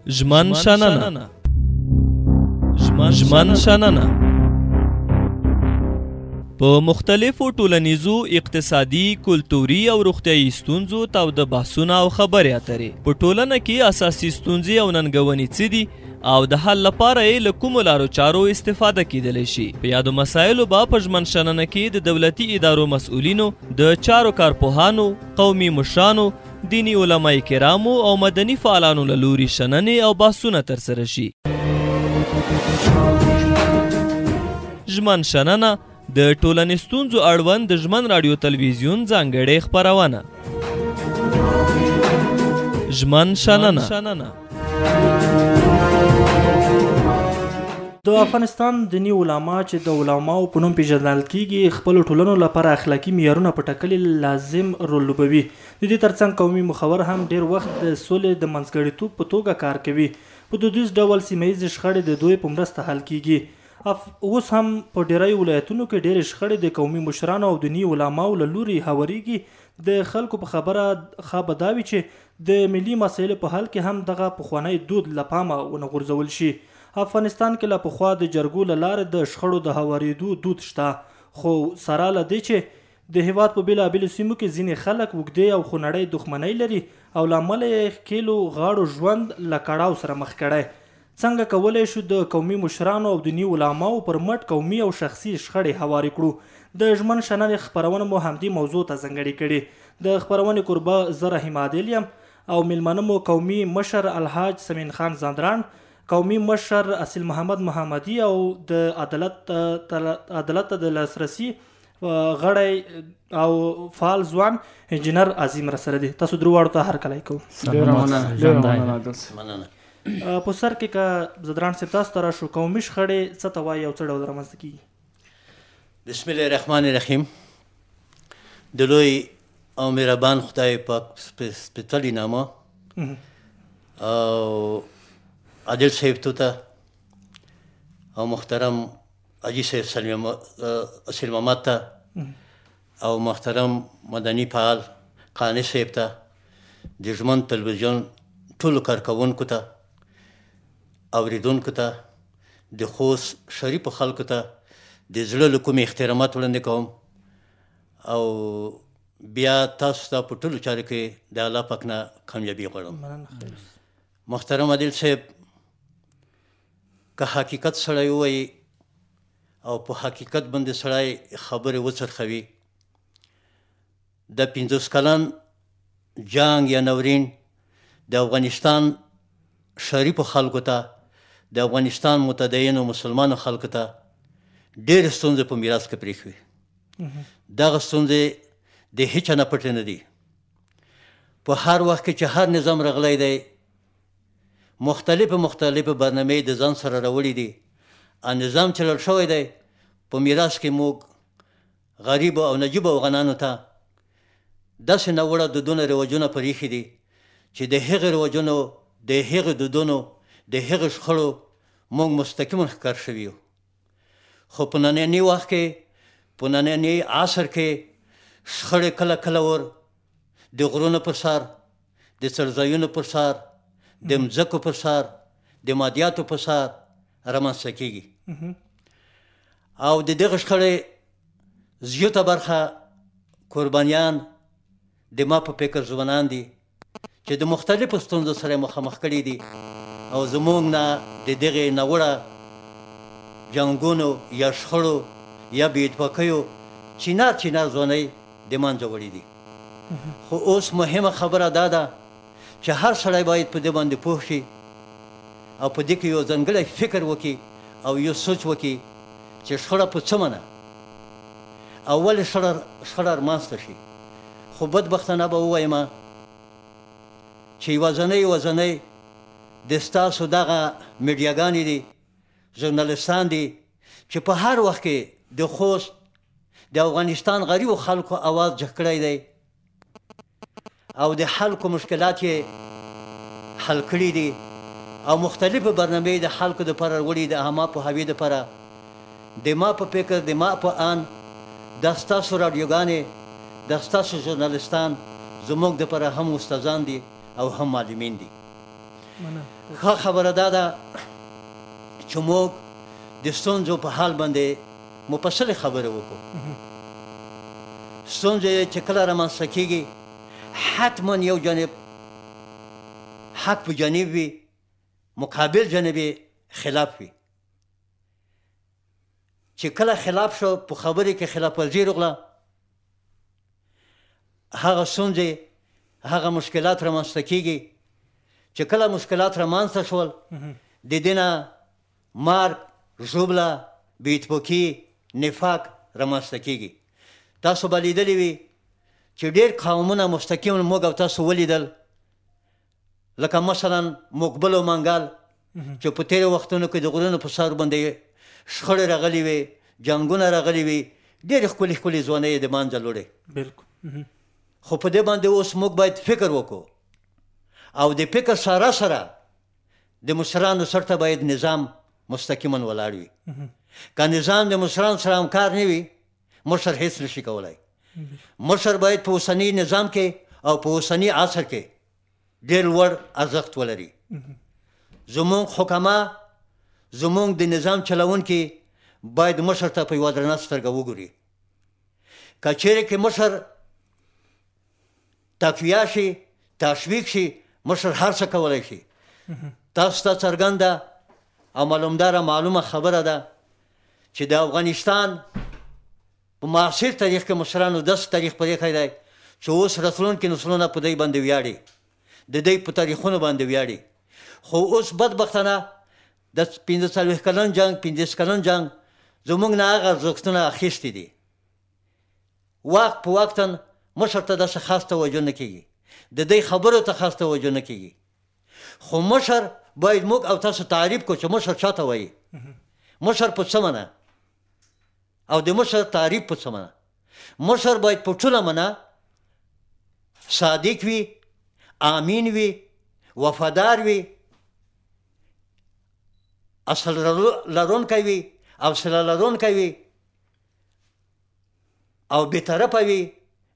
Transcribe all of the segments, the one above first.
ژمن شننه ژمن شننه په مختلفو ټولنیزو، اقتصادي، کلتوري او روغتیايي ستونزو تاوده بحثونه او خبرې اترې. په ټولنه کې اساسي ستونزې او ننګونې څه دي او د حل لپاره یې له کومو لارو چارو استفاده کیدلی شي. په یادو مسایلو به په ژمن شننه کې د دولتي ادارو مسؤلینو، د چارو کارپوهانو، قومي مشرانو، دیني علماء کرامو او مدني فعالانو له لوري شننې او بحثونه ترسره شي. ژمن شننه د ټولنیز ستونزو اړوند د ژمن راډیو تلویزیون ځانګړې خپرونه. ژمن شننه. د افغانستان دیني علما چې د علماو په نوم پیژندل کیږي، خپل ټولنو لپاره اخلاقي معیارونه په ټاکلو لازم رول لوبوي. د دې ترڅنګ قومي مخور هم ډیر وخت د سولې د منځګړیتوب په توګه کار کوي. په دودیز ډول سیمه ییزې شخړې د دوی په مرسته حل کیږي. اوس هم په ډیری ولایتونو کې ډېرې شخړې د قومي مشرانو او دیني علماو له لوري هوارېږي. د خلکو په خبره ښه به دا وي چې د ملي مسایلو په حل کې هم دغه پخوانی دود له پامه ونه غورځول شي. افغانستان کې له پخوا د جرګو له لارې د شخړو د هوارېدو دود شته، خو سره له دې چې د هیواد په بېلابېلو سیمو کې ځینې خلک اوږدې او خونړۍ دښمنۍ لري او له امله یې ښکېلو غاړو ژوند له کړاو سره مخ کړی. څنګه کولی شو د قومي مشرانو او دیني علماو پر مټ قومي او شخصي شخړې هوارې کړو؟ د ژمن شننې خپرونه مو همدې موضوع ته ځانګړې کړې. د خپرونې کوربه زه رحیم عادل یم او میلمانه مو قومي مشر الحاج سمین خان زندران، قومي مشر اصیل محمد محمدي او د عدالت ته د لاسرسي غړی او فعال ځوان انجینر عظیم راسره دي. تاسو دروازو ته هرکلی کوم. په سر کې که زدران صاحب تاسو ته راشو، قومي شخړې څه ته وایي او څه ډول رامنځته کېږي؟ بسم الله الرحمن الرحیم. د لوی او مهربان خدای پاک سپېڅلي نامه او عادل صاحب ته او محترم حاجي صاحب اصیل محمد ته او محترم مدني فعال قانع صاحب ته، د ژمن تلویزیون ټولو کارکوونکو ته، اوریدونکو ته، د خوست شریفو خلکو ته د زړه له کومې احترامات وړاندې کوم او بیا تاسو ته په ټولو چارو کې د الله پاک نه کامیابي غواړم. محترم عادل صاحب، که حقیقت سړی ووایي او په حقیقت باندې سړی خبرې وڅرخوي، د 50 کلن جنګ یا ناورین د افغانستان شریفو خلکو ته، د افغانستان متدینو مسلمانو خلکو ته ډېرې ستونزې په میراث کې پرېښوي. دغه ستونزې د هیچا نه پټې نه دي. په هر وخت کې چې هر نظام راغلی دی، مختلفې برنامې د ځان سره راوړي دي. نظام چې لړ شوی دی، په میراث کې موږ غریبو او نجیبو افغانانو ته داسې ناوړه دودونه رواجونه پرېښي دي چې د هغې رواجونو، د هغې دودونو، د هغې شخړو موږ مستقیما ښکار شوي یو. خو په ننني وخت کې، په ننني عصر کې شخړې کله کله ور د غرونو پر سر، د څړځایونو پر سر، د مځکو پر سر، د مادیاتو پر سر رامنځته کېږي. او د دغه شخړې زیاته برخه قربانیان د ما په فکر ځوانان دي چې د مختلفو ستونزو سره مخامخ کړي دي او زموږ نه د دغې ناوړه جنګونو یا شخړو یا بې اتفاقیو چینار ځوانۍ د منځه وړي دي. خو اوس مهمه خبره دا ده چې هر سړی باید په دې باندې پوه شي او په دې کې یو ځانګړی فکر وکړي او یو سوچ وکړي چې شخړه په څه معنه او ولې شخړه رامنځته شي. خو بدبختانه به ووایم چې یوازنۍ د ستاسو دغه میډیاګانې دي، ژورنالستان دي چې په هر وخت کې د خوست د افغانستان غریبو خلکو اواز جګ کړی دی او د خلکو مشکلات یې حل کړي دي او مختلفې برنامې د خلکو دپاره وړي د عامه پوهاوي دپاره. د ما په فکر، د ما په آن دا ستاسو راډیوګانې، دا ستاسو ژورنالستان زموږ دپاره هم استادان دي او هم معلمین دي. ښه خبره دا ده چې موږ د ستونزو په حال باندې مفصلې خبرې وکړو. ستونزې چې کله رامنځته کېږي حتما یو جانب حق په جانب وي، مقابل جانب خلاف وي. چې کله خلاف شو په خبرې کې خلاف ورزي راغله، هغه ستونزې هغه مشکلات رامنځته کېږي. چې کله مشکلات رامنځته شول د دې نه مرګ، ژوبله، بې اتفاقي، نفاق رامنځته کېږي. تاسو به لیدلي وي چې ډېر قومونه مستقیم موږ او تاسو ولیدل، لکه مثلا مقبل او منګل چې په تېرو وختونو کې د غرونو په سر باندې شخړې راغلي وي، جنګونه راغلي وي، ډېرې ښکلې ښکلې ځوانۍ یې د منځه لوړې. بالکل. خو په دې باندې اوس موږ باید فکر وکړو او د فکر سره سره د مشرانو سر ته باید نظام مستقیما ولاړ وي. که نظام د مشرانو سره همکار نه وي، مشر هیڅ نشي کولی. مشر باید په اوسني نظام کې او په اوسني عصر کې ډېر لوړ ارزښت ولري. زموږ حکما، زموږ د نظام چلونکي باید مشر ته په یوه درنه سترګه وګوري. که چیرې کې مشر تقویه شي، تشویق شي، مشر هر څه کولی شي. تاسو ته څرګنده او معلومه خبره ده چې د افغانستان په معاصر تاریخ کې مشرانو داسې تاریخ پرېښی دی چې اوس راتلونکي نسلونه په دوی باندې ویاړي، د دوی په تاریخونو باندې ویاړي. خو اوس بدبختانه د 45 کلن جنګ، 50 کلن جنګ زموږ نه هغه ارزښتونه اخیستي دي. وخت په وختن مشر ته داسې خاص توجه نه کېږي، د دوی خبرو ته خاص توجه نه کېږي. خو مشر باید موږ او تاسو تعریف کړو چې مشر چاته وایي، مشر په څه معنی او د مشر تعریف په څه معنی. مشر باید په ټوله معنی صادق وي، امین وي، وفادار وي، اصل لرونکی وي، حوصله لرونکی وي او بېطرفه وي،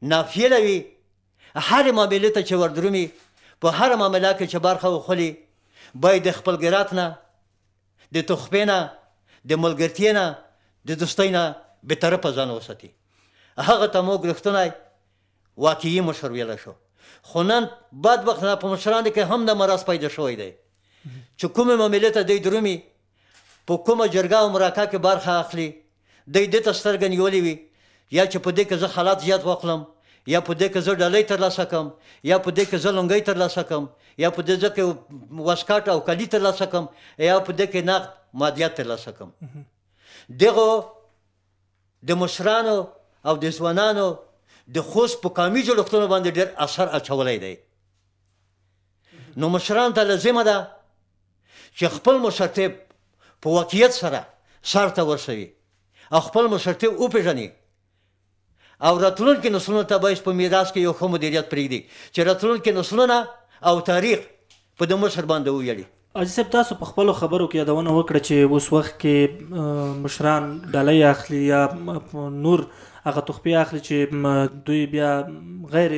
نافیله وي. هرې معاملې ته چې وردرومي، په هره معامله کې چې برخه وخلي، باید د خپلګرات نه، د تخفې نه، د ملګرتیا نه، د دوستۍ نه بېطرفه ځان وساتي. هغه ته موږ رښتونی واقعي مشر ویلی شو. خو نن بدبختانه په مشرانو کې هم د مرض پیدا شوی دی چې کومې معاملې ته دوی درومي، په کومه جرګه او مرکه کې برخه اخلي، دوی دې ته سترګه نیولې وي یا چې په دې کې زه خلات زیات واخلم، یا په دې کې زه ډالۍ ترلاسه کړم، یا په دې کې زه لونګۍ ترلاسه کړم، یا په دې کې واسکاټ او کالي ترلاسه کړم، یا په دې کې نقد مادیات ترلاسه کړم. دغو د مشرانو او د ځوانانو د خوست په قومي جوړښتونو باندې ډېر اثر اچولی دی. نو مشرانو ته لازمه ده چې خپل مشرتیب په واقعیت سره سر ته ورسوي او خپل مشرتیب وپېژني او راتلونکي نسلونو ته باید په میراث کې یو ښه مدیریت پرېږدي چې راتلونکي نسلونه او تاریخ په د مشر باندې وویاړي. حاجي صاحب، تاسو په خپلو خبرو کې یادونه وکړه چې اوس وخت کې مشران ډالۍ اخلي یا نور هغه تحفې اخلي چې دوی بیا غیر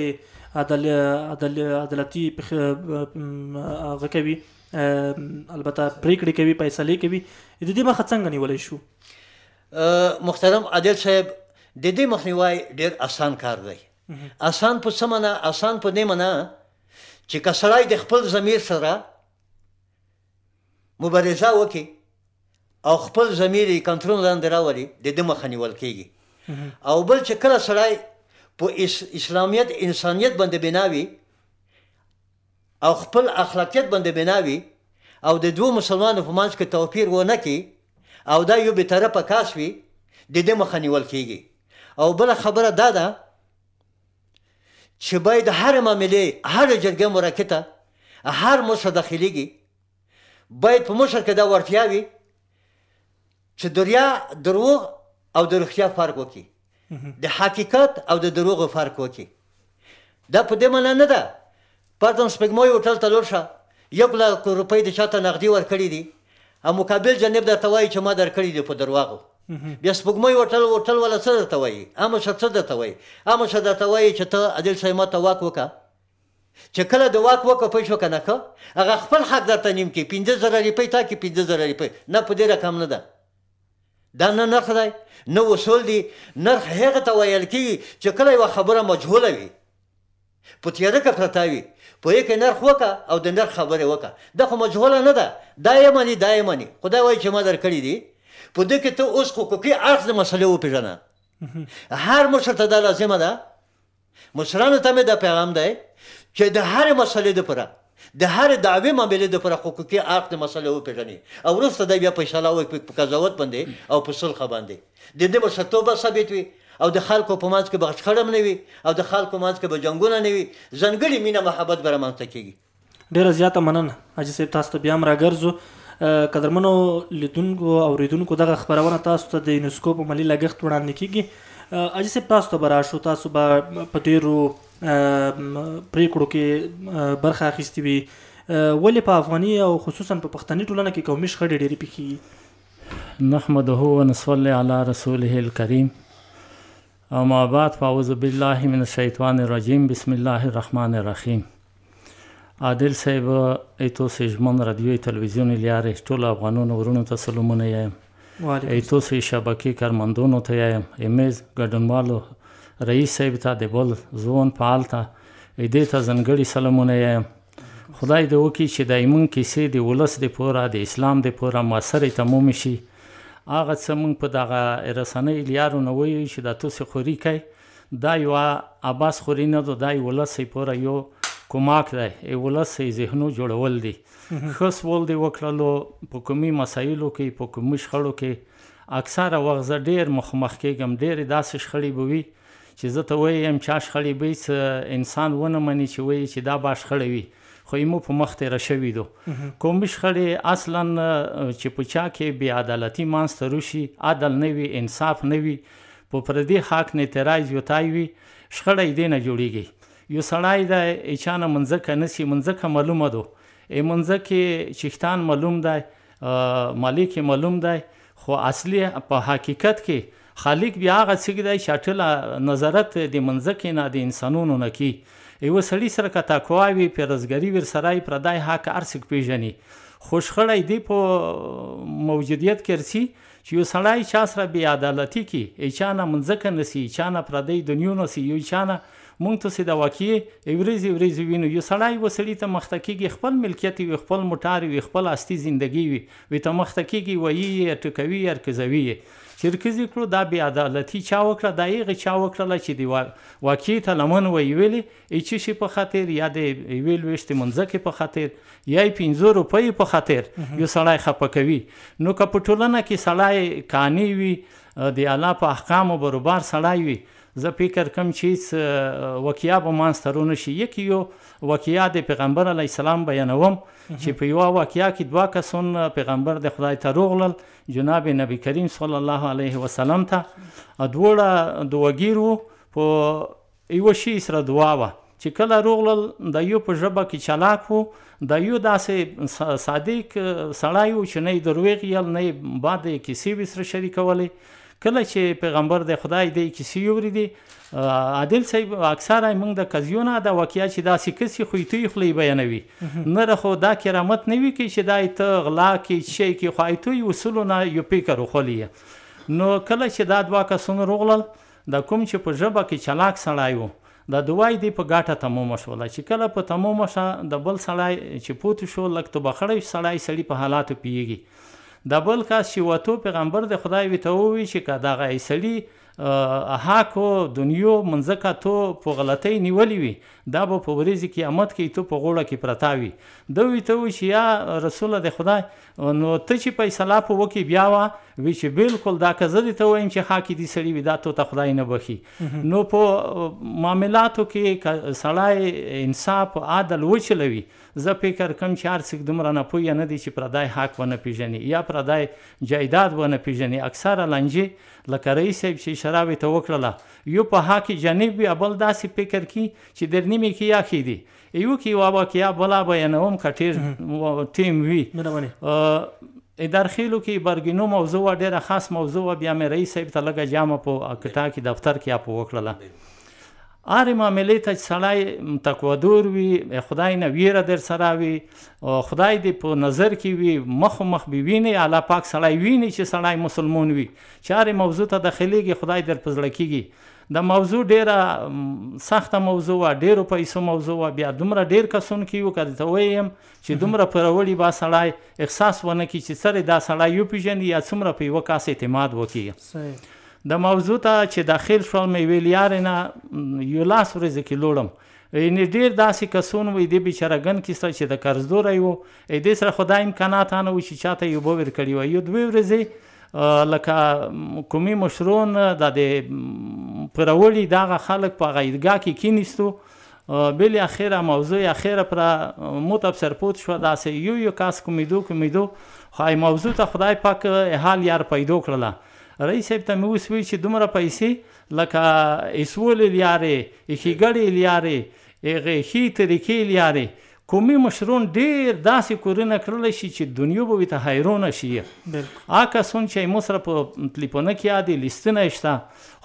عدالتي هغه کوي، البته پریکړې کوي، فیصلې کوي. د دې مخه څنګه نیولی شو؟ محترم عادل صاحب، د دې مخنیوی ډېر اسان کار دی. اسان په څه معنی؟ اسان په دې معنی چې که سړی د خپل ضمیر سره مبارزه وکړي او خپل ضمیر یې کنټرول لاندې راولي، د ده مخه نیول کېږي. او بل چې کله سړی په اسلامیت، انسانیت باندې بنا وي او خپل اخلاقیت باندې بنا وي او د دوو مسلمانو په منځ کې توپیر ونه کړي او دا یو بېطرفه کس وي، د ده مخه نیول کېږي. او بله خبره دا ده چې باید هرې معاملې، هرې جرګې مرکې ته هر مشر داخلېږي، باید په مشر کې دا وړتیا وي چې دروغ او د رښتیا فرق وکړي، د حقیقت او د دروغو فرق وکړي. دا په دې معنی نه ده پردن سپږمۍ هوټل ته لور شه، 1,00,000 روپۍ د چا ته نغدي ورکړي دي او مقابل جانب درته وایي چې ما درکړي دي په درواغو. بیا سپږمۍ هوټل والا څه درته وایي؟ مشر څه درته وایي؟ مشر درته وایي چې ته عادل صاحب ما ته واک وکړه چې کله د واک وقفه شو که نه که هغه خپل حق درته نیم کې 50,000 روپۍ تا کې 50,000 روپۍ نه په دې رقم نه ده دا نه نرخ دی نه اصول دی نرخ هغه ته ویل کېږي چې کله یوه خبره مجهوله وي په تیاره کې پرته وي په یې کې نرخ وکړه او د نرخ خبرې وکړه دا خو مجهوله نه ده دا یې مني دا یې مني خدای وایي چې ما درکړي دي په دې کې ته اوس حقوقي اړخ د مسلې وپېژنه هر مشر ته دا لازمه ده مشرانو ته مې دا پیغام دی چې د هرې مسلې دپاره د هرې دعوې معاملې دپاره حقوقي اړخ د مسلې وپېژني او وروسته دی بیا فیصله وکړي په قضاوت باندې او په صلح باندې د دې مشرتوب ثابت وي او د خلکو په منځ کې به شخړه نه وي او د خلکو منځ کې به جنګونه نه وي ځانګړې مینه محبت به رامنځته کېږي ډېره زیاته مننه حاجي صاحب تاسو ته بیا هم راګرځو قدرمنو لیدونکو او اوریدونکو دغه خپرونه تاسو ته د یونسکو په ملي لګښت وړاندې کېږي حاجي صاحب تاسو ته به راشو تاسو به په ډېرو پریکړو کې برخه اخیستې وي ولې په افغاني او خصوصا په پښتني ټولنه کې قومي شخړې ډېرې پیښیږي نحمده ونصلي علی رسوله الکریم اما بعد فاعوذ بالله من الشیطان الرجیم بسم الله الرحمن الرحیم عادل صاحب ایتو سجمن رادیوی تلویزیون لیارې ټول افغانانو ورونو ته سلامونه یم ایتو سی شبکې کارمندانو ته یم امیز ګډونوالو رئیس صاحب ته د بل زون فعال ته دې ته ځانګړي سلامونه یم خدای دې وکړي چې دایمن کیسې د ولس د پوره د اسلام د پوره مؤثرې تموم شي هغه څه موږ په دغه رسنۍ لیارو نه وایو چې دا تاسو خوري کوي دا یوه عباس خوري نه ده دا ولس یې پوره یو کوماک دی ولس یې ذهنو جوړول دي ښه سوال دی وکړلو په کومي مسایلو کې په کومي شخړو کې اکثره وخت زه ډېر مخامخ کېږم ډېرې داسې شخړې به وي چې زه ته وایم چا شخړې به څه انسان ونه مني چې وایي چې دا به شخړه وي خو یې مو په مخ تېره شوي دو کومې شخړې اصلا چې په چا کې بې عدالتي منځته روشي عدل نه وي انصاف نه وي په پردي حق نه اعتراض یوتای وي شخړه یې دې نه جوړېږي یو سړی د چا نه منځکه نسي منځکه معلومه ده منځکې چښتان معلوم دی مالک معلوم دی خو اصلي په حقیقت کې خالق بیا هغه څه دی چې ټوله نظارت د منځکې نه د انسانونو نه کوي یوه سړي سره که تقوا وي پیرزګري ورسره یې پردی حق هر څوک پېژني خو شخړه یې دې په موجودیت کې رسي چې یو سړی چا سره بې عدالتي کوي چا نه منځکه نسي چا نه پردی دنیو نسي یو چا نه مونږ تاسې د واقعي ورځې ورځې وینو یو سړی یوه سړي ته مخته کېږي خپل ملکیت وي خپل موټر وي خپل اصلي زندګي وي ته مخته کېږي ویي یې ټکوي یې رکزوي یې چې رکزې کړو دا بې عدالتي چا وکړه دا هغې چا وکړله چې د واقعي ته لمن ویولې څه شي په خاطر یا د یوې لویشتې منځکې په خاطر یا یې 500 روپۍ په خاطر یو سړی خفه کوي نو که په ټولنه کې سړی قانع وي د الله په احکامو برابر سړی وي زه فکر کوم چې واقعیا به منځته رونه شي یکی یو واقعیا د پیغمبر علیه السلام بیانوم چې په یوه واقعیا کې 2 کسان پیغمبر د خدای ته روغلل جناب نبی کریم صلی الله علیه وسلم ته دواړه دعاګیر وو په یوه شي سره دعا وه چې کله روغلل د یو په ژبه کې چلاک وو د یو داسې صادق سړی وو چې نه یې دروغ ویل نه یې بعد یې کیسې ورسره شریکولې کله چې پیغمبر د خدای د کیسې اورېدې عادل صاحب اکثره موږ د قضیو نه دا واقعیا چې داسې کسې خویتوی خولې بیانوي نه خو دا کرامت نه وي چې دا ته غلا کې شی کې خوایتوی اصولو نه یو فکر وخولي نو کله چې دا 2 کسونه روغلل د کوم چې په ژبه کې چلاک سړی و د دوای دی په ګاټه تمومه شوله چې کله په تمومه شه د بل سړی چې پوت شو لږ توبخړی سړی په حالاتو پیږي د بل کس چې وتو پیغمبر د خدای وي ته ووایي چې که دغه سړي حاکو دنیو منځکه تو په غلطۍ نیولې وي دا به په ورځې قیامت کې تو په غوړه کې پرته وي ده وي ته وایي چې یا رسوله د خدای نو ته چې فیصله په وکړې بیا وه وی چې بالکل دا که زه دې ته وایم چې حاکې دې سړي وي دا تو ته خدای نه بخي نو په معاملاتو کې که سړی انصاف عدل وچلوي زه فکر کوم چې هر څوک دومره نه پوهه نه دی چې پردی حق ونه پېژني یا پردی جایداد ونه پېژني اکثره لنجې لکه رئیس صاحب چې اشاره ورته وکړله یو په حق جانب وي بل داسې فکر کي چې در نیمې کې یاخې دي یو کې یوه واقعیا بله بیانوم که ټیر ټیم وي ادارخیلو کې برګینو موضوع ډېره خاص موضوع بیا مې رئیس صاحب ته لږه جامه په کټا کې دفتر کې اپ وکړله هرې معاملې ته چې سړی تقوادور وي، خدای نه ویره در سره وي، خدای دې په نظر کې وي، مخ به ویني، الله پاک سړی ویني چې سړی مسلمان وي. چې هرې موضوع ته داخلېږي خدای در په زړه کېږي. د موضوع ډیره سخته موضوع وه، ډیرو پیسو موضوع وه، بیا دومره ډیر کسونکي وو که درته ووایم چې دومره پرولي به سړی احساس ونه کړي چې سر دا سړی وپېژني یا څومره په یوه کاس اعتماد وکړي. د موضوع ته چې داخل شول مې ویل یارې نه 11 ورځې کې لوړم. یعنې ډېر داسې کسونه وي دې بیچاره ګن کې سره چې د قرضدوری وو، دې سره خو دا امکانات نه وو چې چاته یې اوبه ورکړي وای. یو 2 ورځې لکه کومي مشرون د پرولي دغه خلک په هغه عیدګاه کې کېنیستو. بل اخره موضوع اخره پر متبصر پوت شو، داسې یو کاس کومیدو خو موضوع ته خدای پاک حال یار پیدا کړله. رئیس صاحب ته مې اوس وی چې دومره پیسې لکه اسول لیارې، ښېګړې لیارې، هغې ښې طریقې لیارې، کومي مشرون ډېر داسې کورونه کړلی شي چې دنیا به ورته حیرانه شي. هغه کسان چې مو سره په تلیفونه کې یاد لیستونه شته،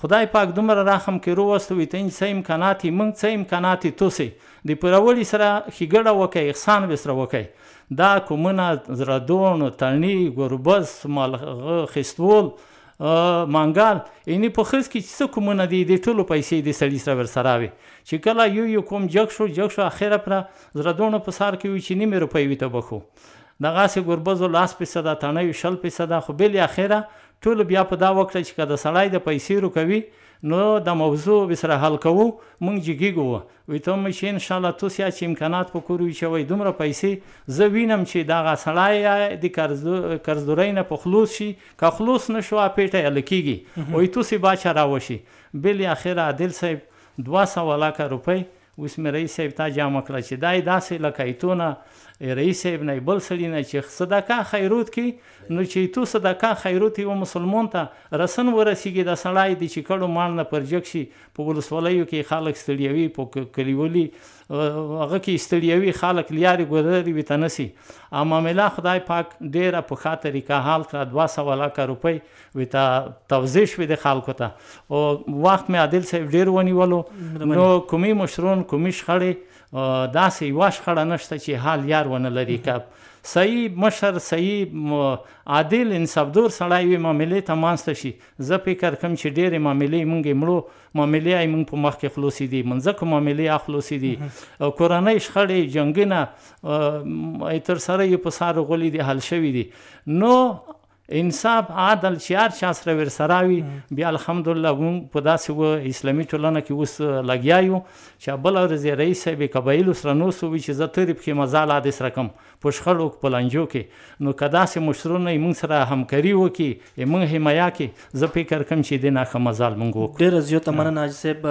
خدای پاک دومره رحم کې رووستوي ته څه امکانات یې موږ څه امکانات یې توسئ د پرولي سره ښېګړه وکئ، احسان به سره وکئ. دا کومونه زردون، تڼي، ګربز، مالغه خیستول، مانګال، یعنې په خرڅ کې چې څه کومونه دي د ټولو پیسې د سړي سره ورسره وي. چې کله یو کوم جګ شو اخره پر زردونو په سار کې وي چې نیمې روپۍ وي ته بخو، دغسې ګربزو 10%، تڼیو 20%، خو بل اخره ټولو بیا په دا وکړه چې که د سړی د پیسې روکوي نو د موضوع به سره حل کوو، مونږ جګېږو. وایي ته مې چې انشاءالله توس یا چې امکانات په کور وي چې وایي دومره پیسې زه وینم چې دغه سړی د قرضدورۍ نه په خلوص شي، که خلوص نه شو پیټه یې هله کېږي. وایي توس یې باچه راوشي. بل اخره عادل صاحب 200 لکه روپۍ اوس مې رئیس صاحب ته جمع کړه چې دا یې داسې لکه ایتونه رئیس صاحب نه بل سړي نه چې صدقه خیروت کې، نو چې تو صدقه خیروت یو مسلمان ته رسن ورسیږي، د سړی د چې کړو مال نه پرجګ شي. په ولسوالیو کې خلک ستړیوي، په کلیوالي هغه کې ستړیوي خلک لیارې ګودرې وي ته نسي. معامله خدای پاک ډېره په ښه طریقه حال کړه. 200 لکه روپۍ وي ته توضیح شوې د خلکو ته. او وخت مې عادل صاحب ډېر ونیولو، نو کومي مشرون کومي شخړې داسې یوه شخړه نشته چې حال یار ونه لري. که صحیح مشر، صحیح عادل انصافدور سړی وي، معاملې ته مانسته شي. زه فکر کوم چې ډېرې معاملې موږ یې مړو معاملې یې موږ په مخ کې خلاصې دي، منځکو معاملې یې خلاصې دي، کورنۍ شخړې جنګونه تر سره یې په سار غولي دي حل شوي دي. نو انصاف عادل چې هر چا سره ورسره وي، بیا الحمدلله موږ په داسې اسلامي ټولنه کې اوس لګیا یو چې بله ورځ رئیس صاحب قبایلو سره نوست وي چې زه ترې پکې مزال حادث رقم په شخړو په لانجو کې. نو که داسې مشرونه یې موږ سره همکاري وکړي، موږ حمایه کړي، زه فکر کوم چې دې نه ښه مزال موږ وکړو. ډېره زیاته مننه حاجي صاحب.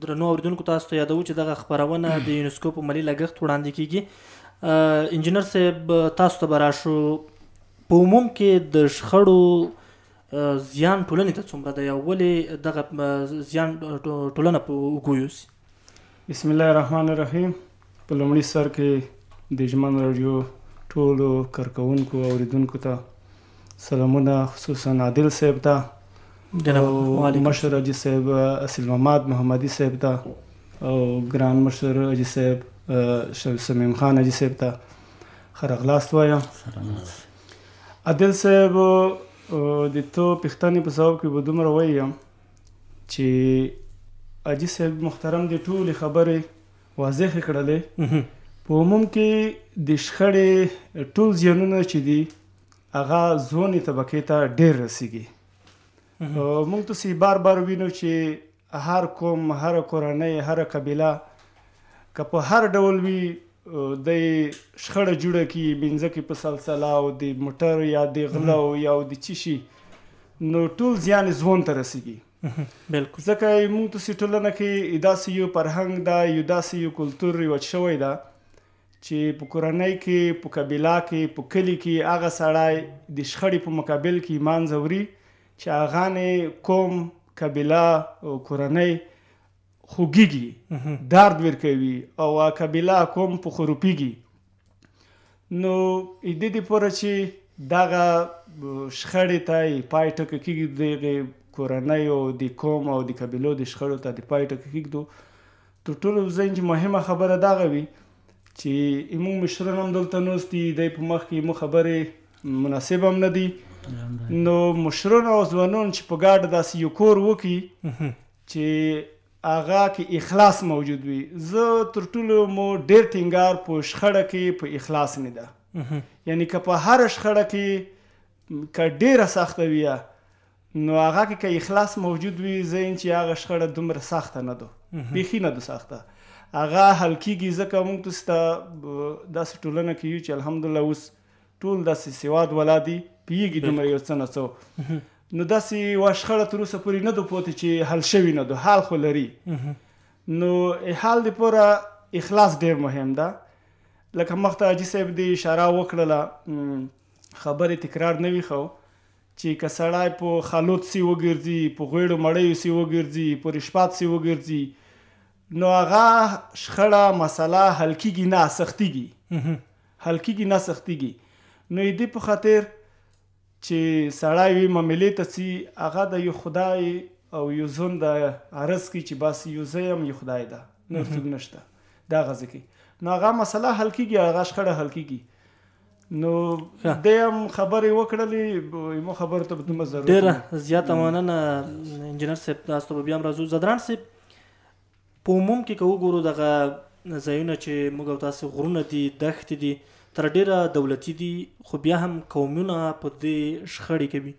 درنو اورېدونکو تاسو ته یادوو چې دغه خپرونه د یونسکو په مالي لګښت وړاندې کېږي. انجینر صاحب تاسو ته به راشو، په عموم کې د شخړو زیان ټولنې ته څومره دی او ولې دغه زیان ټولنه په اوږو یوسي؟ بسم الله الرحمن الرحیم. په لومړي سر کې د ژمن راډیو ټولو کارکوونکو اوریدونکو ته سلامونه، خصوصا عادل صاحب ته او مشر حاجي صاحب اصیل محمدي صاحب ته او ګران مشر حاجي صاحب سمیم خان حاجي صاحب ته ښه راغلاست وایم. عادل صاحب د تو پښتنې په ځواب کې به دومره وایم چې حاجي صاحب محترم د ټولې خبرې واضح کړلې. په عموم کې د شخړې ټول زیانونه چې دي هغه ځوانې طبقې ته ډېر رسیږي. موږ تاسې بار بار وینو چې هر قوم، هر کورنۍ، هر قبیله که په هر ډول وي د شخړه جوړه کړي، مینځکې په سلسله او د موټر یا د غلو یا د څه شي، نو ټول زیان ځوان ته رسیږي. بالکل. ځکه موږ تاسې ټولنه کې داسې یو فرهنګ ده، یو داسې یو کلتور رواج شوی ده چې په کورنۍ کې، په قبیله کې، په کلي کې هغه سړی د شخړې په مقابل کې ایمان ځوري چې هغه نه قوم، قبیله او کورنۍ خوږیږي، درد ورکوي او قبیله قوم په خروپیږي. نو دې دپاره چې دغه شخړې ته پای ټکه کېږي، دغې کورنۍ او د قوم او د قبیلو د شخړو ته د پای ټکه کېږدو، تر ټولو ځین چې مهمه خبره دغه وي چې زموږ مشران هم دلته ناست دي، دی په مخ کې زموږ خبرې مناسب هم نه دي. نو مشران او ځوانان چې په ګډه داسې یو کور وکړي چې هغه کې اخلاص موجود وي. زه تر ټولو مو ډېر ټینګار په شخړه کې په اخلاص نه ده. یعنی که په هره شخړه کې که ډېره سخته وي نو هغه کې که اخلاص موجود وي ځین چې هغه شخړه دومره سخته نه ده، بیخي نه ده سخته، هغه حل کېږي. ځکه موږ تاسو ته داسې ټولنه کې یو چې الحمدلله اوس ټول داسې سواد ولا دي، پوهېږي دومره یو څه نه څه. نو داسې یوه شخړه تر اوسه پورې نه ده پاتې چې حل شوي نه ده، حال خو لري. نو حال دپاره اخلاص ډېر مهم ده. لکه مخته حاجي صاحب دې اشاره وکړله، خبرې تکرار نه وي خو چې که سړی په خالوت سي وګرځي، په غویړو مړیو سي وګرځي، په رشپات سي وګرځي، نو هغه شخړه مسله حل کېږي نه، سختېږي، حل کېږي نه، سختېږي. نو دې په خاطر چې سړی وي معاملې ته ځي، هغه د یو خدای او یو ځون د عرض کې چې بس یو زه یم یو خدای ده، نور څوک نشته، دغه ځای کې نو هغه مسله حل کېږي، هغه شخړه حل کېږي. نو دی هم خبرې وکړلې، یمو خبرو ته به دومره ضرورت ډېره زیاته مننه انجینر صاحب. تاسو ته به بیا هم راځو. زدران صاحب، په عموم کې که وګورو دغه ځایونه چې موږ او تاسو غرونه دي، دښتې دي، تر ډېره دولتي دي، خو بیا هم قومونه په دې شخړې کوي.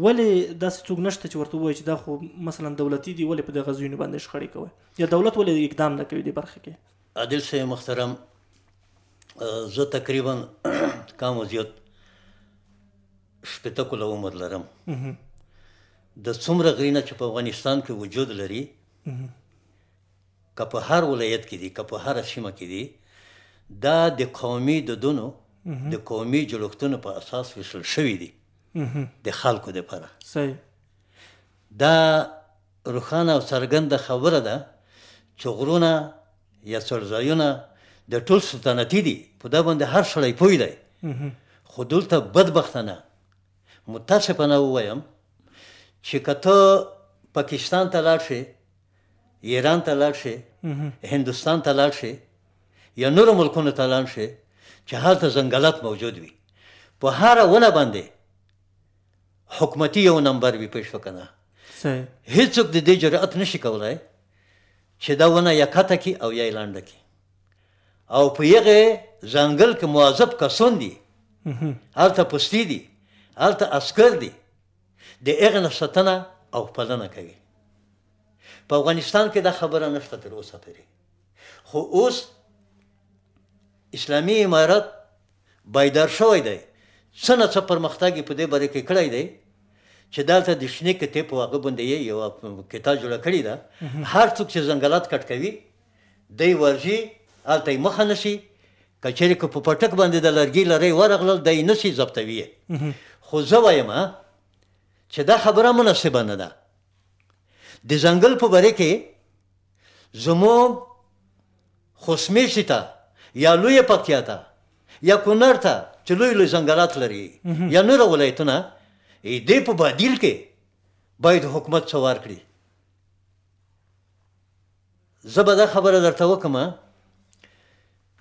ولې داسې څوک نشته چې ورته ووایي چې دا خو مثلا دولتي دي، ولې په دغه ځایونو باندې شخړې کوي، یا دولت ولې اقدام نه کوي دې برخه کې؟ عادل صاحب محترم، زه تقریبا کم و زیات 80 کاله عمر لرم. د څومره غرونه چې په افغانستان کې وجود لري، که په هر ولایت کې دي، که په هر سیمه کې دي، دا د قومي دودونو د قومي جوړښتونو په اساس ویشل شوي دي د خلکو دپاره. صحیح. دا روښانه او څرګنده خبره ده چې غرونه یا څړځایونه د ټول سلطنتي دي، په دا باندې هر سړی پوه دی. خو دلته بدبختانه متاسفانه ووایم چې که ته پاکستان ته لاړ شې، ایران ته لاړ شې، هندوستان ته لاړ شې، یا نورو ملکونو ته لاړ شې چې هلته ځنګلات موجود وي، په هره ونه باندې حکومتي یو نمبر وي، پوه شوه که نه؟ هېڅوک د دې جرأت نشي کولی چې دا ونه یا کته کړي او یا یې لنډه کړي. او په هغې ځنګل کې مواظب کسان دي، هلته پستي دي، هلته عسکر دي، د هغې نه ساتنه او پالنه کوي. په افغانستان کې دا خبره نشته تر اوسه پورې. خو اوس اسلامي امارت بیدار شوی دی، څه نه څه پرمختګ یې په دې باره کې کړی دی چې دلته د شنې کتې په هغه باندې یې یوه کتا جوړه کړې ده. هر څوک چې ځنګلات کټ کوي دی ورځي، هلته یې مخه نه شي. که چېرې که په پټک باندې د لرګي لرۍ ورغلل دی یې نه شي ضبطوي. خو زه وایم چې دا خبره مناسبه نه ده. د ځنګل په باره کې زموږ خوشمېشي ته یا لویه پکتیا ته یا کونړ ته چې لوی لوی ځنګلات لري، یا نوره ولایتونه، دې په بدیل کې باید حکومت څه ورکړي. زه به دا خبره درته وکړم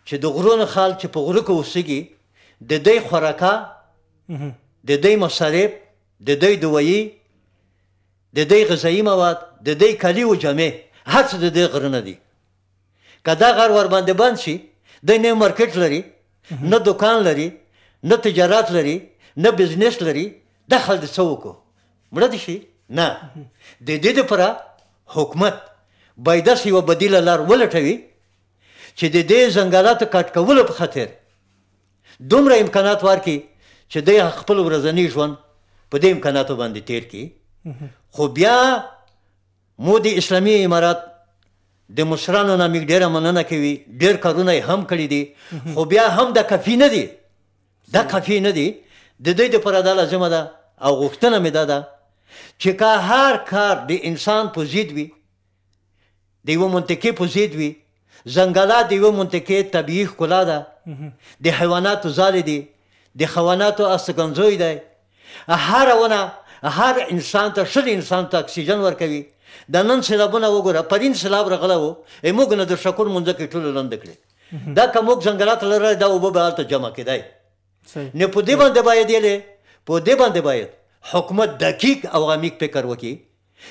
چې د غرونو خلک چې په غرو کې اوسېږي، د دوی خوراکه، د دوی مصارف، د دوی دوایي، د دوی غذایي مواد، د دوی کالي و جامې، هر څه د دوی غرونه دي. که دا غر ورباندې بند شي، دی نه مارکیټ لري، نه دکان لري، نه تجارت لري، نه بزنس لري، دخل د څه وکړو؟ مړه دې شي؟ نه. د دې دپاره حکومت باید داسې یوه بدیله لار ولټوي چې د دې ځنګلاتو کټ کولو په خاطر دومره امکانات ورکړي چې دی خپل ورځنی ژوند په دې امکاناتو باندې تیر کړي. خو بیا مو د اسلامي امارات د مشرانو نه موږ ډېره مننه کوي، ډېر کارونه یې هم کړي دي، خو بیا هم دا کافي نه دي. دا کافي نه دي. د دوی دپاره دا لازمه ده او غوښتنه مې دا ده چې که هر کار د انسان په ضد وي، د یوه منطقې په ضد وي، ځنګلات د یوه منطقې طبیعي ښکلا ده، د حیواناتو ځالې دي، د حیواناتو استوګنځای دی، هره ونه هر انسان ته، شل انسان ته اکسیجن ورکوي، دا نن سیلابونه وګوره، پرین سیلاب راغلی و، موږ نه د شکور مځکې ټولې لاندې کړې. دا که موږ ځنګلات لرلی دا اوبه به هلته جمع کېدی. نو په دې باندې باید حکومت دقیق او عمیق فکر وکړي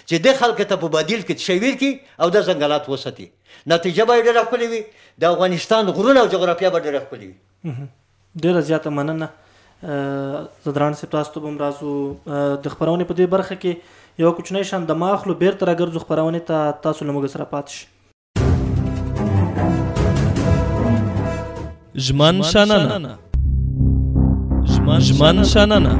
چې د خلکو ته په بدیل کې څه ویل کړي او دا ځنګلات وساتي. نتیجه به یې ډېره ښکلې وي. د افغانستان غرونه او جغرافیه به ډېره ښکلې وي. ډېره زیاته مننه. زدران صاحب، تاسو ته به هم راځو. د خپرونې په دې برخه کې یو کوچنی شان د ماخلو بیرته راګرځو خپرونې ته، تاسو له موږ سره پاتې شئ. ژمن شننه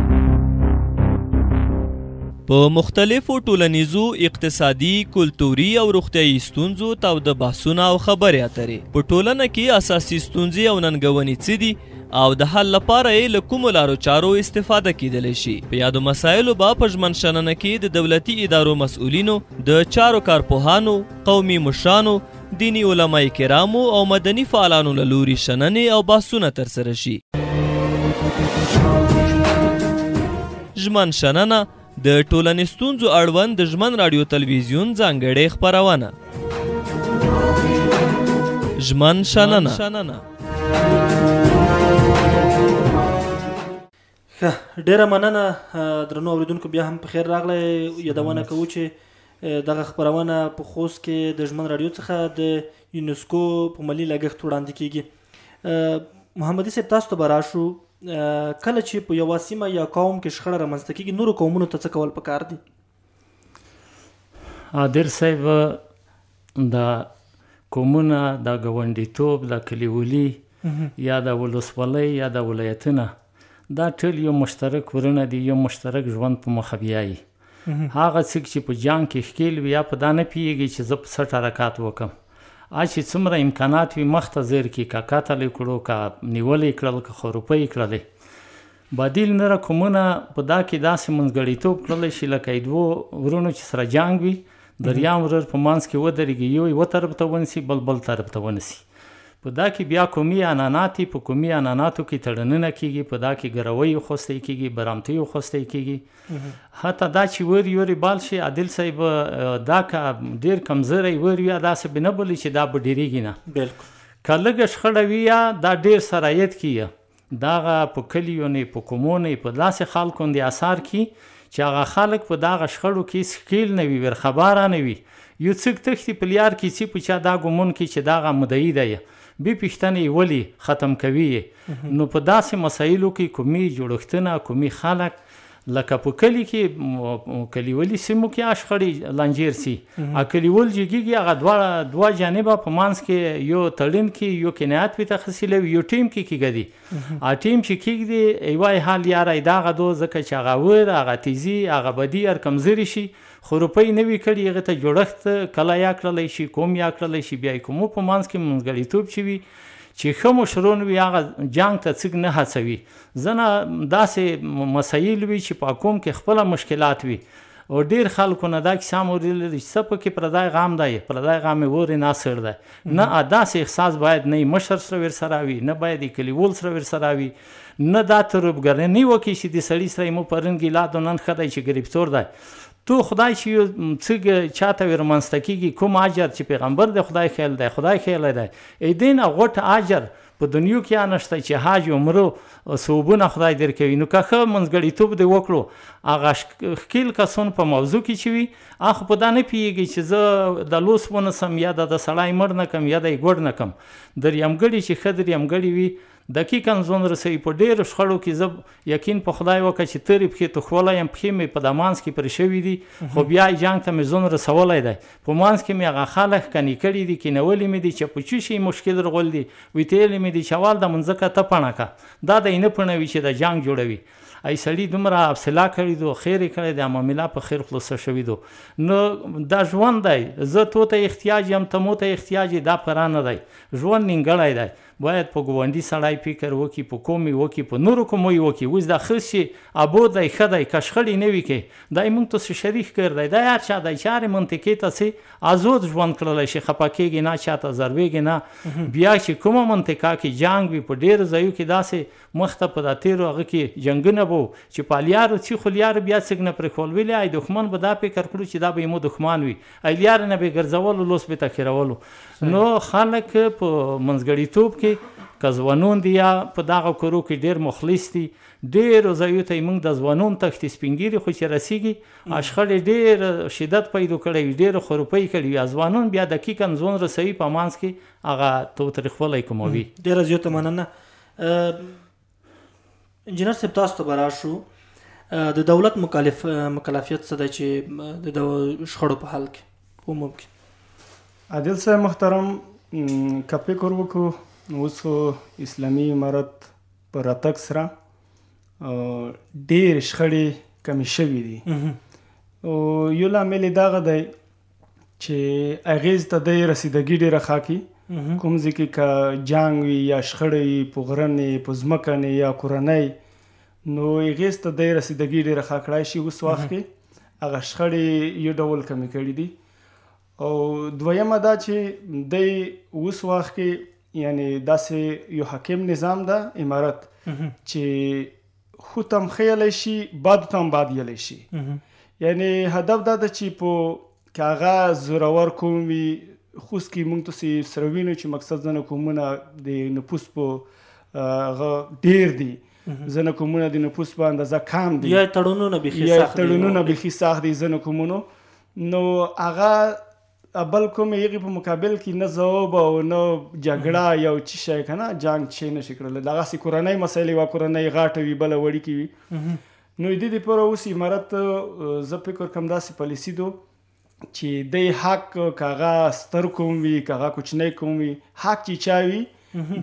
په مختلفو ټولنیزو، اقتصادي، کلتوري او روغتیايي ستونزو تاوده بحثونه او خبرې اترې. په ټولنه کې اساسي ستونزې او ننګونې څه دي او د حل لپاره یې له کومو لارو چارو استفاده کیدلی شي. په یادو مسایلو به په ژمن شننه کې د دولتي ادارو مسؤلینو، د چارو کارپوهانو، قومي مشرانو، دینی علماء کرامو او مدني فعالانو له لوري شننې او بحثونه ترسره شي. ژمن شننه د ټولنیز ستونزو اړوند د ژمن راډیو تلویزیون ځانګړې خپرونه. ژمن شننه. ډیره مننه درنو اوریدونکو، بیا هم په خیر راغلی. یادونه کوو چې دغه خپرونه په خوست کې د ژمن راډیو څخه د یونسکو په ملي لګښت وړاندې کیږي. محمدي صاحب، تاسو ته به راشو. کله چې په یوه سیمه یا قوم کې شخړه رامنځته کیږي، نورو قومونو ته څه کول پکار دي؟ عادل صاحب، د قومونه، د ګاونډیتوب، د کلیولي یا د ولسوالۍ یا د ولایتونه، دا ټول یو مشترک ورونه دي، یو مشترک ژوند په مخه بیایي. هغه څوک چې په جنګ کې ښکیل وي یا په دا نه پوهېږي چې زه په څه حرکات وکړم، چې څومره امکانات وي مخته زیر کړي، که قتل یې کړو، که نیولې کړل، که خروپه یې کړلې. بدیل نره قومونه په دا کې داسې منځګړیتوب کړلی شي لکه دوو ورونو چې سره جنګ وي، دریم ورور په منځ کې ودرېږي، یو طرف ته ونیسي، بل طرف ته ونیسي. په دا کې بیا قومي عنعنات، په قومي عنعناتو کې تړنونه کېږي، په دا کې ګروۍ خوستی کېږي، برامتۍ خوستی کېږي. حتی دا چې ور بال شي، عادل صاحب، دا که ډېر کمزوری ور وي داسې به نه بولي چې دا به ډېرېږي نه. بالکل. که لږه شخړه وي یا دا ډېر سرایت کیږي، دغه په کلیو نه، په قومونو، په داسې خلکو باندې اثر کړي چې هغه خلک په دغه شخړو کې ښکیل نه وي، ورخبره نه وي. یو څوک تښتي په لیار کې چې په چا دا ګمون کې چې دغه مدعي دی، بې پوښتنې ولې ختم کوي. نو په داسې مسایلو کې قومي جوړښتونه، قومي خلک، لکه په کلي کې کلیولي سیمو کې شخړې لانجیر سي، کلیول جګیږي، هغه دوه جانبه په منځ کې یو تړون کې یو کنایت وي تخصیلوي، یو ټیم کې کېږدي. ټیم چې کېږدي ایوای حال یاره دغه دو ځکه چې هغه ور، هغه تیزي، هغه بدي هر کمزوري شي، خو روپۍ نه وي کړي، هغه ته جوړښت کله یا کړلی شي، قوم یا کړلی شي، بیا یې کومو په منځ کې منځګړیتوب چې وي چې ښه مشرون وي، هغه جنګ ته څوک نه هڅوي. ځنه داسې مسایل وي چې په قوم کې خپله مشکلات وي، او ډېر خلکو نه دا کیسه مو ویلې چې څه پکې پردی غام دی، پردی غام یې ورې ناصر دی. نه، داسې احساس باید نه مشر سره ورسره وي، نه باید یې کلیوال سره ورسره وي، نه دا تربګرني وکړي چې د سړي سره مو پرون ګیلا دو نن ښه دی چې ګرفتار دی. تو خدای چې یو څه چاته ورمنځته کېږي، کوم اجر چې پیغمبر د خدای خیال دی، خدای خیال دی، ایدین غوټ اجر په دنیا کې نشته چې حاج عمره ثوابونه خدای درکوي. نو که ښه منځګړیتوب دې وکړو، هغه ښکیل کسان په موضوع کې چې وي، هغه په دا نه پوهېږي چې زه د لوس ونیسم یا د سړی مړ نه کړم یا د یې ګوډ نه کړم. درېیمګړي چې ښه درېیمګړي وي، دقیقا ځان رسوي. په ډېرو شخړو کې زه یقین په خدای وکړه چې ترې پښې توښولی یم، پښې مې په د منځ کې پرې شوي دي، خو بیا یې جنګ ته مې ځان رسولی دی. په منځ کې مې هغه خلک کنې کړي دي، کینولي مې دي چې په څه شي مشکل رغول دي، ویتېلې مې دي چې اول د منځکه ته پڼه که، دا د یې نه پڼوي چې د جنګ جوړوي. ای سړي دومره حوصله کړې دو، خیر یې کړی دی، معامله په خیر خلاصه شوي دو. نو دا ژوند دی، زه تو ته احتیاج یم، ته مو ته احتیاج یې، دا پره نه دی. ژوند نیمګړی دی. باید په ګاونډي سړی فکر وکړي، په کوم یې وکړي، په نورو کوم یې وکړي. اوس دا ښه چې ابود دی، ښه دی، که شخړې نه وي کې دا موږ ته څه شریک کړ دی. دا هر چا دی چې هرې منطقې ته سې ازود ژوند کړلی شي، خفه کېږي نه، چاته ضربېږي نه. بیا چې کومه منطقه کې جنګ وي، په ډېرو ځایو کې داسې مخته په دا تېرو هغه کې جنګونه به و چې په لیارو څي خو لیارو بیا څوک نه پرېښول. ولې ای دښمن به دا فکر کړو چې دا به یې مو دښمن وي، ای لیارو نه به یې ګرځولو، لوس به یې تکرولو. نو خلک په منځګړیتوب کې که ځوانون دي یا په دغه کورو کې ډېر مخلص دي، ډېرو ځایو ته یې موږ د ځوانون تښتې سپین ږیري خو چې رسېږي شخړې ډېر شدت پیدا کړی وي، ډېرې خروپۍ کړي وي. ځوانون بیا دقیقا ځوان رسوي په منځ کې هغه توتریخوالی کوموي. ډېره زیاته مننه. انجینر صاحب تاسو ته به راشو، د دولت مکلفیت څه دی چې د شخړو په حل کې په عموم کې؟ عادل صاحب محترم، که فکر وکړو اوس خو اسلامي امارت په راتګ سره ډېرې شخړې کمې شوي دي. یو لامل یې دغه دی چې اغېز ته دی رسیدګي ډېره ښه کړي. کوم ځای کې که جنګ وي یا شخړې وي په غرنې، په ځمکنې یا کورنۍ، نو اغېز ته دی رسیدګي ډېره ښه کړی شي. اوس وخت کې هغه شخړې یو ډول کمې کړي دي. او دویمه دا چې دی اوس وخت کې یعنی داسې یو حاکم نظام ده امارت چې ښو ته هم ښیلی شي، بدو ته هم بد یلی شي. یعنی هدف دا ده چې په که هغه زورور قوم وي، خصوص کې موږ تاسې سره وینو چې مقصد ځینې قومونه د نفوس په هغه ډېر دي، ځینې قومونه د نفوس په اندازه کم دي، یا تړونونه بیخي سخت دي ځینې قومونو. نو هغه بل کوم هغې په مقابل کې نه ځواب او نه جګړه یو څه شی که نه جنګ شی نشي کړلی. دغسې کورنۍ مسایل یوه کورنۍ غاټه وي، بله وړیکې وي. نو د دې دپاره اوس امارت زه فکر کوم داسې پالیسي ده چې دی حق که هغه ستر کوم وي که هغه کوچنی کوم وي، حق چې چا وي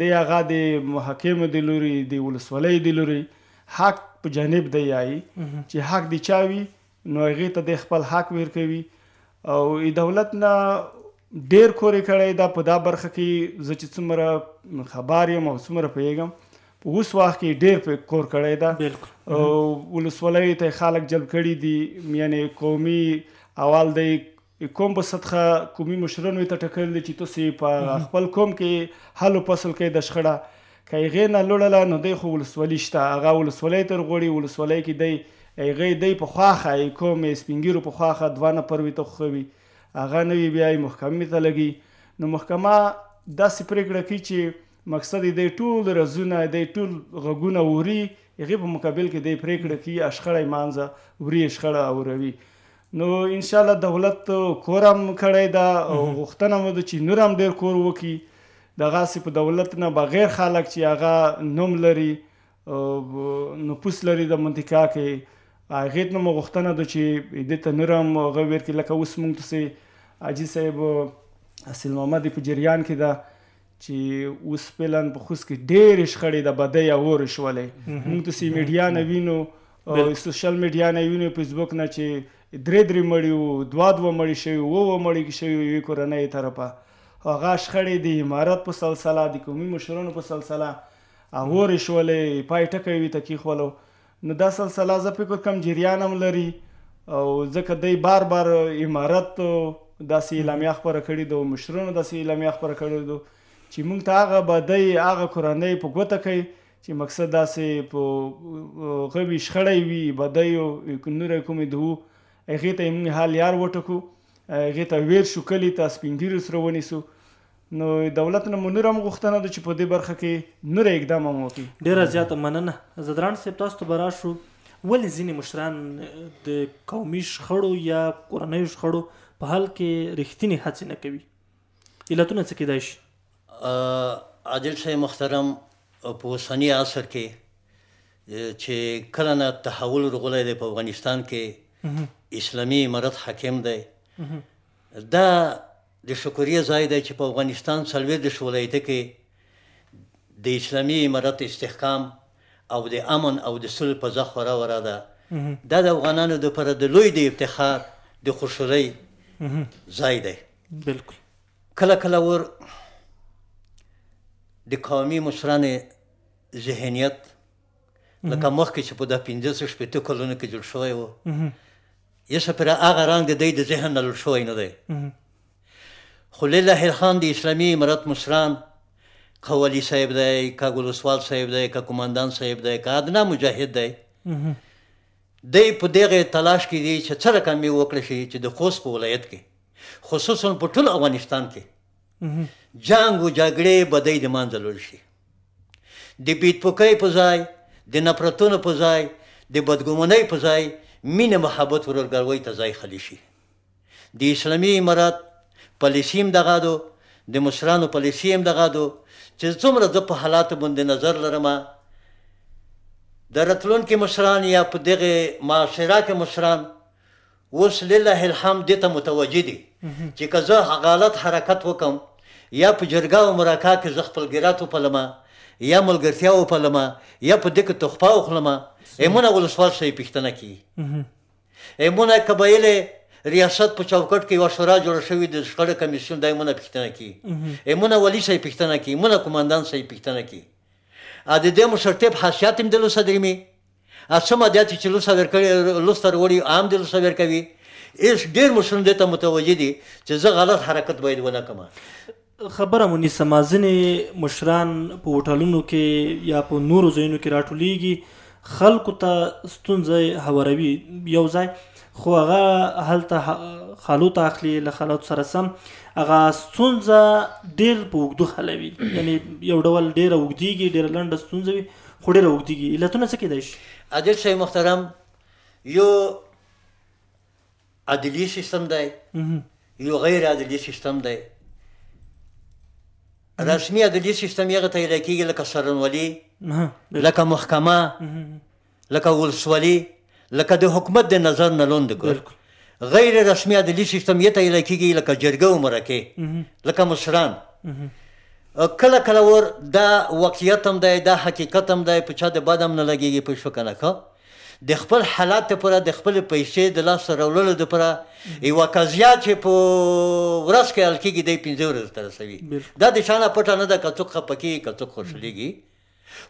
دی هغه د محاکمو د لوري، د ولسوالۍ د لوري حق په جانب دی یایي چې حق د چا وي نو هغې ته دی خپل حق ورکوي. او دولت نه ډېر کورې کړی دا په دا برخه کې. زه چې څومره خبر یم او څومره پوهېږم په اوس وخت کې ډېر کور کړی ده. ولسوالیو ته خلک جلب کړي دي، یعنې قومي اول دی کوم په سطحه قومي مشرانو ته ټاکلی دی چې تاسې په خپل قوم کې حل و فصل کوئ د شخړه. که هغې نه لوړله نو دی خو ولسوالي شته، هغه ولسوالۍ ته ورغواړي. ولسوالۍ کې دی هغې دی په خواښه کوم سپین ږیرو په خواښه 2 نفر وي ته خوښوي، هغه نه وي بیا یې محکمې ته لګي. نو محکمه داسې پرېکړه کوي چې مقصد یې دی ټول رزونه، دی ټول غږونه اوري، هغې په مقابل کې دی پرېکړه کوي شخړه یې منځه وړي، شخړه اوروي. نو انشاءالله دولت کور هم کړی ده او غوښتنه مو ده چې نور هم ډېر کور وکړي. دغسې په دولت نه بغیر خلک چې هغه نوم لري، نفوس لري د منطقه کې، هغې ته مو غوښتنه ده چې دې ته نور هم هغه ورکړي. لکه اوس موږ تاسې حاجي صاحب اصیل محمد په جریان کې ده چې اوس فعلا په خوست کې ډېرې شخړې د بدۍ او اور شولې. موږ تاسې میډیا نه وینو، سوشل میډیا نه وینو، فیسبوک نه چې 3 مړي وو، 2 مړي شوي، 9 مړي شوي یوې کورنۍ طرفه. هغه شخړې د امارت په سلسله، د قومي مشرانو په سلسله اور شولې، پای ټکی وي ته کېښولو. نو دا سلسله زه فکر کوم جریان هم لري. او ځکه دی بار امارت داسې اعلامیه خپره کړې ده او مشرانو داسې اعلامیه خپره کړې ده چې موږ ته هغه بدۍ، هغه کورنۍ په ګوته کوي چې مقصد داسې په غوي شخړی وي، بدۍ او نور کومې ده هغې ته یې موږ حال یار وټکو، هغې ته ویر شو، کلي ته سپین ږیرو سره ونیسو. نو دولت نه مو نور هم غوښتنه ده چې په دې برخه کې نور اقدام هم وکړي. ډېره زیاته مننه. زدران صاحب تاسو ته به راشو، ولې ځینې مشران د قومي شخړو یا کورنیو شخړو په حل کې رښتینې هڅې نه کوي؟ علتونه څه کیدای شي؟ عادل صاحب محترم، په اوسني عصر کې چې کله نه تحول ورغلی دی په افغانستان کې، اسلامي امارت حاکم دی، دا د شکریه ځای دی چې په افغانستان 40 ولایته کې د اسلامي امارت استحکام او د امن او د صلح فضا خورا ورا ده. دا د افغانانو دپاره د لوی د افتخار د خوشحالۍ ځای دی. بالکل. کله کله ور د قومي مشرانو ذهنیت لکه مخکې چې په دا 15 شپېته کلونو کې جوړ شوی و یسه پر هغه رنګ د دوی د ذهن نه لوړ شوی نه دی خو لله الحمد د اسلامي امارت مشران که ولي صاحب دی که ګلوسوال صاحب دی که قمندان صاحب دی که ادنا مجاهد دی دی په دغه تلاش کې دي چې څه رقم یې وکړی شي چې د خوست په ولایت کې خصوصا په ټول افغانستان کې جنګ و جګړې به دی د منځه لوړ شي د بیدپوکۍ په ځای د نفرتونو په ځای د بدګمانۍ په ځای مینه محبت ورورګلوۍ ته ځای خالي شي د اسلامي امارت پالیسي هم دغه دو د مشرانو پالیسي هم دغه دو چې څومره زه په حالاتو باندې نظر لرم د راتلونکي مشران یا په دغه معاشره کې مشران اوس لله الحمد دې ته متوجه دي چې که زه غلط حرکت وکم یا په جرګه او مرکه کې زه خپل ګیرات وپلمه یا ملګرتیا وپلمه یا په دې کې تحفه وخلمه ایمونه ولسوال صاحب پوښتنه کوي ایمونه قبایل ریاست په چوکټ کې یوه شورا جوړه شوې د شخړې کمیسیون دا ایمونه پوښتنه کوي ایمونه ولي صاحب پوښتنه کوي ایمونه قمندان صاحب پوښتنه کوي د دې مشرتیب حیثیت هم د لوسه درېمي څه مادیات چې لوسه ورکړي لوسته وروړي عام د لوسه ورکوي ایس ډېر مشران دې ته متوجه دي چې زه غلط حرکت باید ونه کړم خبره مو نیسمه ځینې مشران په هوټلونو کې یا په نورو ځایونو کې راټولیږي خلکو ته ستونزه هواروي یو ځای خو هغه هلته خالو ته اخلي له خالاتو سره سم هغه ستونزه ډېر په اوږدو حلوي یعنې یو ډول ډېره اوږدېږي ډېره لنډه ستونزه وي خو ډېره اوږدېږي علتونه څه کیدای شي عادل صاحب محترم یو عدلي سیستم دی یو غیر عدلي سیستم دی رسمي عدلي سیستم هغه ته ویل کېږي لکه څارنوالي لکه محکمه لکه ولسوالي لکه د حکومت د نظر نه لاندې کړ غیر رسمي عدلي سیستم یې ته ویل کېږي لکه جرګه او مرکې لکه مشران کله کله ور دا واقعیت هم دی دا حقیقت هم دی په چا د بد هم نه لګېږي پوه شو که نه ښه د خپل حالات دپاره د خپلې پیسې د لاسته راوړلو دپاره یوه قضیه چې په ورځ کې حل کېږي دی 5 ورځو ته رسوي دا د چا نه پټه نه ده که څوک خفه کېږي که څوک خوشحالېږي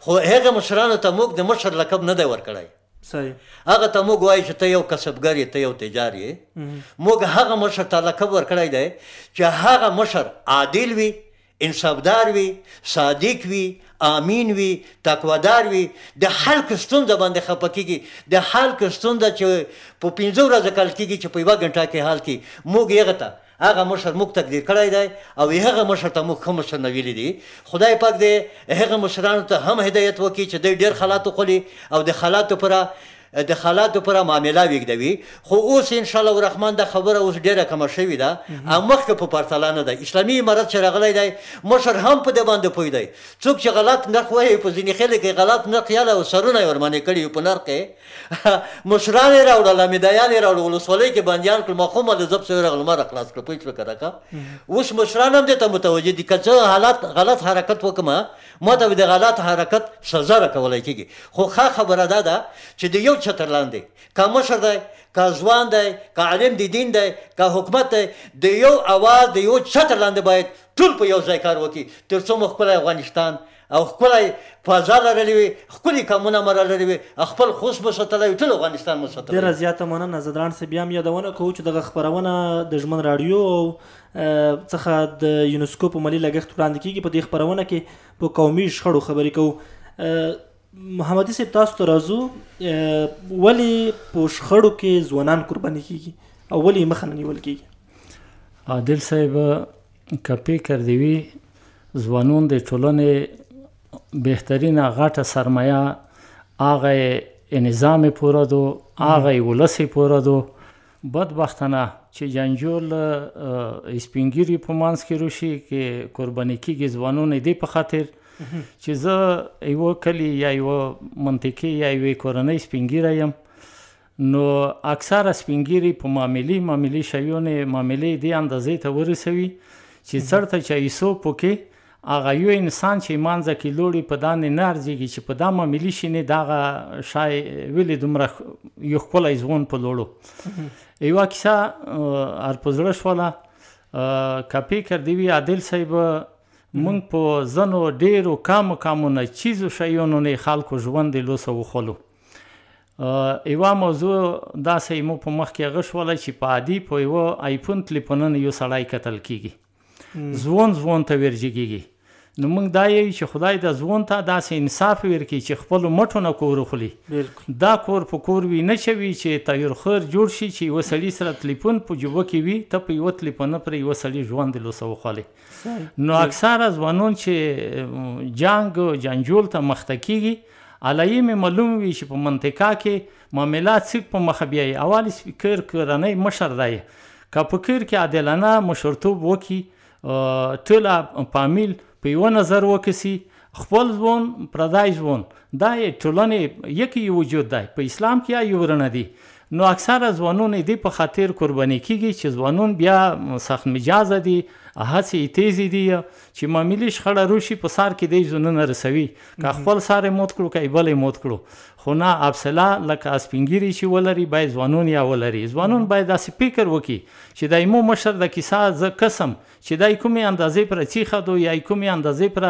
خو هغه مشرانو ته موږ د مشر لقب نه دی ورکړی هغه ته موږ وایو چې ته یو کسبګر یې ته یو تجار یې موږ هغه مشر ته لقب ورکړی دی چې هغه مشر عادل وي انصافدار وي صادق وي امین وي تقوادار وي د خلکو ستونزه باندې خفه کېږي د خلکو ستونزه چې په 5 ورځو کال کېږي چې په 1 غنټه کې حل کړي موږ هغه ته هغه مشر موږ تقدیر کړی دی او هغه مشر ته موږ ښه مشر نه ویلي دي خدای پاک دې هغه مشرانو ته هم هدایت وکړي چې دوی ډېر خلات وخوري او د خلاتو پر معامله وګدوي خو اوس ان شاء الله الرحمن دا خبره اوس ډیره کمه شوې ده او مخکې په پرتله نه ده اسلامي امارت چې راغلی دی مشر هم په دې باندې پوه دی څوک چې غلط نرخ وایي په ځینې خلک کې غلط نرخ یاله او سرونه یې ورمانې کړي په نرخ کې مشران یې راوړل میدایان یې راوړل ولسوالۍ کې بندیان کړل مخومه د ضبط سوی راغلل ما راخلاص کړ پوه شوې که راکه اوس مشران هم دې ته متوجه دي که څه غلط حرکت وکړم ما ته د غلط حرکت سزا راکولی کېږي خو ښه خبره دا ده چې د یو چتر لاندې که مشر دی که ځوان دی که عالم د دین دی که حکومت دی د یو اواز د یو چتر لاندې باید ټول په یو ځای کار وکړي تر څو مو ښکلی افغانستان او ښکلی فضا لرلی وي ښکلي کمونه مو لرلی وي خپل خوست مو ساتلی وي ټول افغانستان مو ساتلی ډېره زیاته مننه زدران صاحب بیا هم یادونه کوو چې دغه خپرونه د ژمن راډیو څخه د یونسکو په مالي لګښت وړاندې کېږي په دې خپرونه کې په قومي شخړو خبرې کوو محمدي صاحب تاسو ته راځو ولې په شخړو کې ځوانان قرباني کېږي او ولې یې مخه نه نیول کېږي عادل صاحب که فکر دې وي ځوانان د ټولنې بهترینه غټه سرمایه هغه نظام پوره دو هغه ولس پوره دو بدبختانه چې جنجول سپینګیری په منځ کې روشي کې قرباني کېږي ځوانان دې په خاطر چې زه یو کلی یا یو منطقې یا یو کورنۍ سپینګیره یم نو اکثره سپینګیری په معاملې شیونه معاملې دې اندازې ته ورسوي چې څرته چې ایسو پوکې هغه یو انسان چې مانځه کې لوړي په دانې نه ارزېږي چې په دا معاملې شي نه دغه شای ولې دومره یو ښکلی ځوان په لوړو یوه کیسه ارپزړه شوله که فکر دې وي عادل صاحب موږ په ځنو ډېرو کمو نه چیزو شیانو نه خلکو ژوند یې لوسه وخولو. یوه موضوع داسې مو په مخ کې هغه شوله چې په عادي په یوه آیفون تلیفونونه یو سړی کتل کېږي، ځوان ته ورجګېږي. نو موږ دا یو چې خدای د ځوان ته داسې انصاف ورکړي چې خپلو مټو نه کور وخوري. دا کور په کور وي نه چې وي چې تایرخر جوړ شي چې یوه سړي سره تلیفون په جوبه کې وي، ته په یوه تلیفون پرې یوه سړي ژوند یې لوسه وخوري. نو اکثره ځوانان چې جنګ جنجول ته مخته کېږي، علایې مې معلوم وي چې په منطقه کې معاملات څه په مخه بیایي. اول سپیکر کورنۍ مشر دی، که په کور کې عادلانه مشرتوب وکړي، ټوله فامیل په یوه نظر وکسي، خپل ځوان پردی ځوان، دا یې ټولنې یکی وجود دی. په اسلام کې یا یو رنه دي. نو اکثره ځوانان دې په خاطر قرباني کېږي چې ځوانان بیا سخت مجازه دي، هڅې تیزې دي چې معاملې شخړه روشي په سر کې دی ځانونه رسوي، که خپل سر یې موت کړو که یې بل یې موت کړو. خو نه حوصله لکه سپینګیري چې ولري باید ځوانان یا ولري. ځوانان باید داسې فکر وکړي چې د یمو مشر د کیسه زه قسم چې دی کومې اندازې پر چیخه دو یا کومې اندازې پر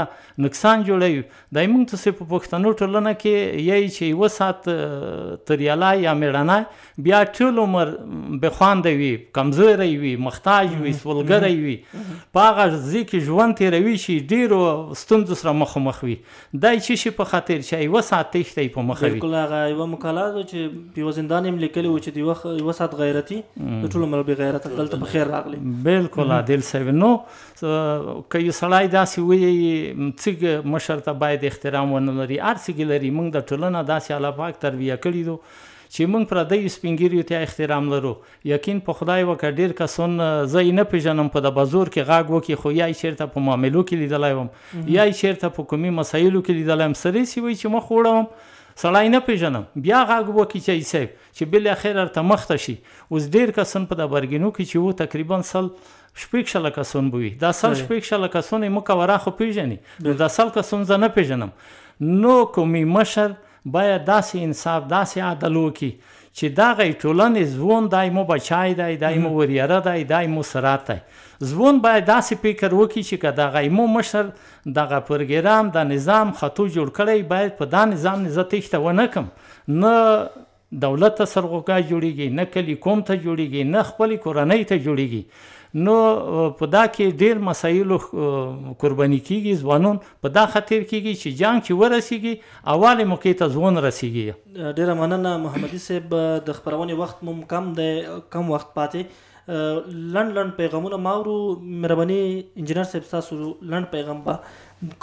نقصان جوړوي. دی موږ ته په پښتنو ټولنه کې یی چې یوه ساعت تریالی یا میړنی بیا ټول عمر بخوانده وي، کمزوری وي، محتاج وي، سولګری وي، په هغه ځای کې ژوند تېروي چې ډېرو ستونزو سره مخامخ وي. دی چې شي په خاطر چې یوه ساعت تېښته یې په مخه وي. بالکل هغه یوه مقاله ده چې په یوه زندان یې لیکلي و چې د یوه ساعت غیرتي د ټول عمر بې غیرته دلته په خیر راغلی. بالکل عادل صاحب. نو که یو سړی داسې وایي څه مشر ته باید احترام ونه لري، هر څه کې لري. موږ د ټولنه داسې الله پاک تربیه کړي دو چې موږ پردیو سپینګیریو ته احترام لرو. یقین په خدای وکړه ډېر کسان زه یې نه پېژنم په د بازور کې غږ وکړي، خو یا یې چېرته په معاملو کې لیدلی وم یا یې چېرته په کومي مسایلو کې لیدلی وم. سړی سي وایي چې مخ وړم، سړی نه پېژنم، بیا غږ وکړي چې صاحب چې بالاخره ورته مخته شي. اوس ډېر کسان په د برګینو کې چې وو تقریبا 100 کسان به وي. دا 100 کسان یې مکوره خو پېژني، دا 100 کسان زه نه پېژنم. نو کومي مشر باید داسې انصاف داسې عدل وکړي چې دغه ټولنې ځوان دی مو بچای دی، دی مو وریره دی، دی مو سرات دی. ځوان باید داسې فکر وکړي چې که دغه مو مشر دغه پروګرام د نظام خطو جوړ کړی، باید په دا نظام نه زه تېښته ونه کړم. نه دولت ته سرغوږی جوړېږي، نه کلي قوم ته جوړېږي، نه خپلې کورنۍ ته جوړېږي. نو په دا کې ډېر مسایلو قرباني کېږي. ځوانان په دا خاطر کېږي چې جنګ چې ورسېږي اولې موقع ته ځوان رسېږي. ډېره مننه محمدي صاحب. د خپرونې وخت مو کم دی، کم وخت پاتې. لنډ پیغامونه ماورو. مهرباني انجینر صاحب ستاسو لنډ پیغام به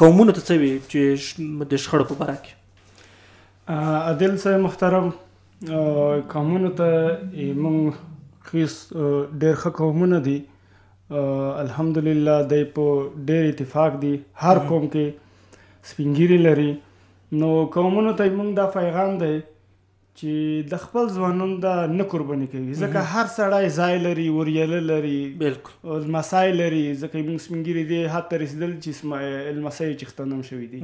قومونو ته څه وي چې د شخړو په باره کې؟ عادل صاحب محترم، قومونو ته موږ ډېر ښه قومونه دي، الحمدلله دی په ډېر اتفاق دي، هر قوم کې سپینګیري لري. نو قومونو ته موږ دا پیغام دی چې د خپل ځوانانو دا نه قرباني کوي، ځکه هر سړی ځای لري، وریاله لري، بالکل لمسی لري. ځکه موږ سپینګیري دی حد ته رسېدل چې لمسی یې چښتن هم شوي دي.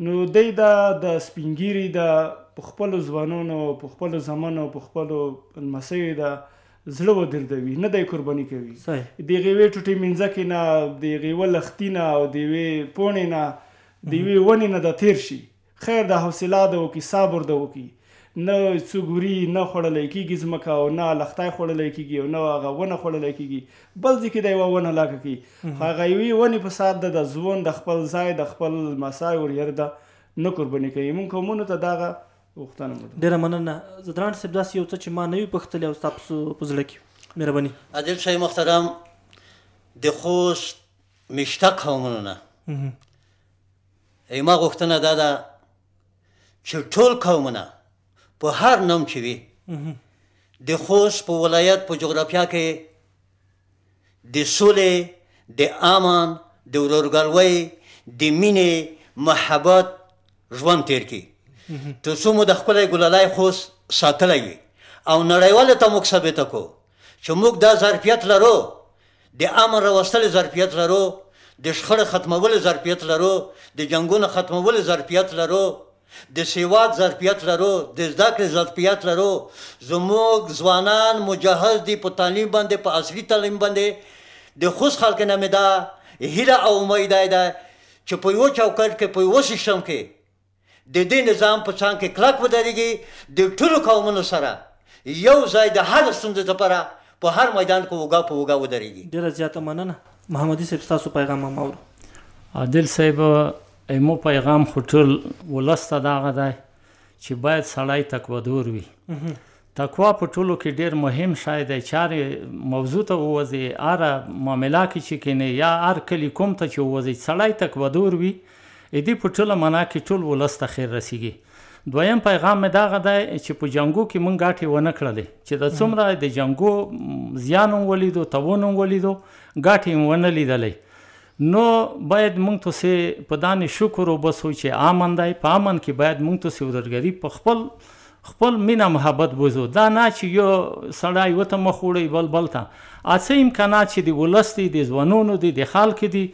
نو دی دا د سپینګیري د په خپلو ځوانانو، په خپلو زامنو، په خپلو لمسیو د زړه ودردوي، نه دی قرباني کوي. د هغې یوې ټوټې منځکې نه، د هغې یوه لختي نه او د یوې پوڼې نه، د یوې ونې نه د تېر شي. خیر د حوصله ده وکړي، صبر ده وکړي. نه څوک وري نه خوړلی کېږي ځمکه، او نه لختی خوړلی کېږي، او نه هغه ونه خوړلی کېږي. بل ځای کې د یوه ونه لاکه کوي. خو هغه یوې ونې په سر ده د ځوان د خپل ځای د خپل لمسی وریر ده نه قرباني کوي. موږ قومونو ته دغه ډېره مننه. زدران صاحب داسې یو څه چې ما نه وي پوښتلی او ستا په زړه کې؟ مهرباني. عادل صاحب محترم، د خوست مشتق قومونو نه ما غوښتنه دا ده چې ټول قومونه په هر نوم چې وي د خوست په ولایت په جغرافیه کې د سولې، د امن، د ورورګلوۍ، د مینې، محبت ژوند تېر کړي، تر څو مو د خپلی ګلالۍ خوست ساتلی وي. او نړیوالو ته موږ ثابته کړو چې موږ دا ظرفیت لرو، د امن راوستلو ظرفیت لرو، د شخړې ختمولو ظرفیت لرو، د جنګونو ختمولو ظرفیت لرو، د سواد ظرفیت لرو، د زده کړې ظرفیت لرو. زموږ ځوانان مجهز دي په تعلیم باندې، په عصري تعلیم باندې. د خوست خلک نه مې دا هیله او امید ده چې په یو چوکاټ کې په یو سیستم کې د دې نظام په څنګ کې کلک ودرېږي د ټولو قومونو سره یو ځای د هر ستونزې لپاره په هر میدان کې اوږه په اوږه ودرېږي. ډېره زیاته مننه. محمدي صاحب ستاسو پیغام هم اورو. عادل صاحب ایمو پیغام خو ټول ولس ته دغه دی چې باید سړی تقوادور وي. تقوا په ټولو کې ډېر مهم شی دی. چارې موضوع ته ووځي هره معامله کې چې کینې یا هر کلي کوم ته چې ووځي سړی تقوادور وي دې په ټوله معنا کې ټول ولس ته خیر رسیږي. دویم پیغام مې دغه دی چې په جنګو کې مونږ ګټې ونه کړلې چې د څومره د جنګو زیان هم ولیدو تاوان هم ولیدو ګټې هم ونه لیدلې نو باید مونږ تاسې په دانې شکر وباسو چې امن دی. په امن کې باید مونږ تاسې ورورګري په خپل مینه محبت بوزو. دا نه چې یو سړی وته مخ وړی بل ته اڅه امکانات چې د ولس دي د ځوانونو دي د خلک دي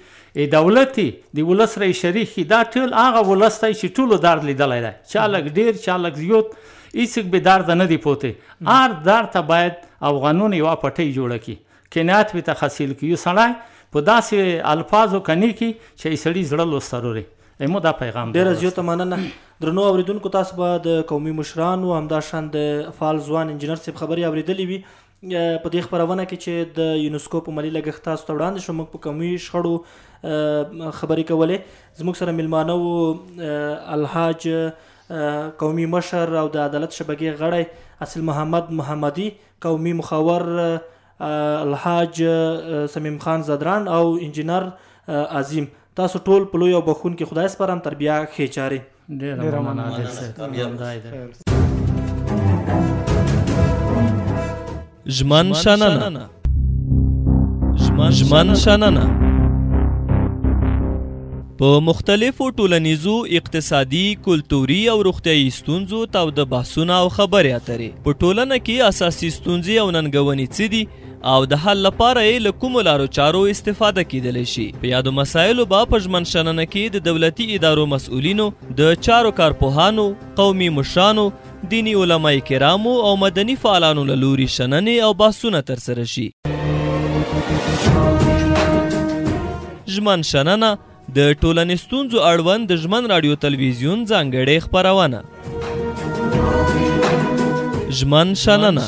دولت دی د ولس رئیس شریک دا ټول هغه ولس دی چې ټولو درد لیدلی دی. چا لږ ډېر چا لږ زیات هیڅوک بې درده نه دی پوتی. هر درد ته باید افغانونه یوه پټۍ جوړه کړي کنایت ورته حاصل کړي. یو سړی په داسې الفاظو کني کړي چې سړي زړه لوستروري. ایمو دا پیغام ډېره زیاته مننه. درنو اوریدونکو تاسو به د قومي مشرانو همداشان د فعال ځوان انجینر صاحب خبرې اورېدلې وي په دې خپرونه کې چې د یونسکو په مالي لګښت تاسو ته وړاندې شو. موږ په قومي شخړو خبرې کولې. زموږ سره میلمانه وو الحاج قومي مشر او د عدالت شبکې غړی اصل محمد محمدي، قومي مخاور الحاج سمیم خان زدران او انجینر عظیم. تاسو ټول په لوی او بخښونکي خدای سپارم. تر بیا ښې چارې. ډېره مننه. ژمن شننه په مختلفو ټولنیزو، اقتصادي، کلتوري او روغتیايي ستونزو تاوده بحثونه او خبرې اترې. په ټولنه کې اساسي ستونزې او ننګونې څه دي او د حل لپاره یې له کومو لارو چارو استفاده کیدلی شي. په یادو مسایلو به په ژمن شننه کې د دولتي ادارو مسؤلینو، د چارو کارپوهانو، قومي مشرانو، دیني علماء کرامو او مدني فعالانو له لوري شننې او بحثونه ترسره شي. ژمن شننه د ټولنې ستونزو اړوند د ژمن راډیو تلویزیون ځانګړې خپرونه. ژمن شننه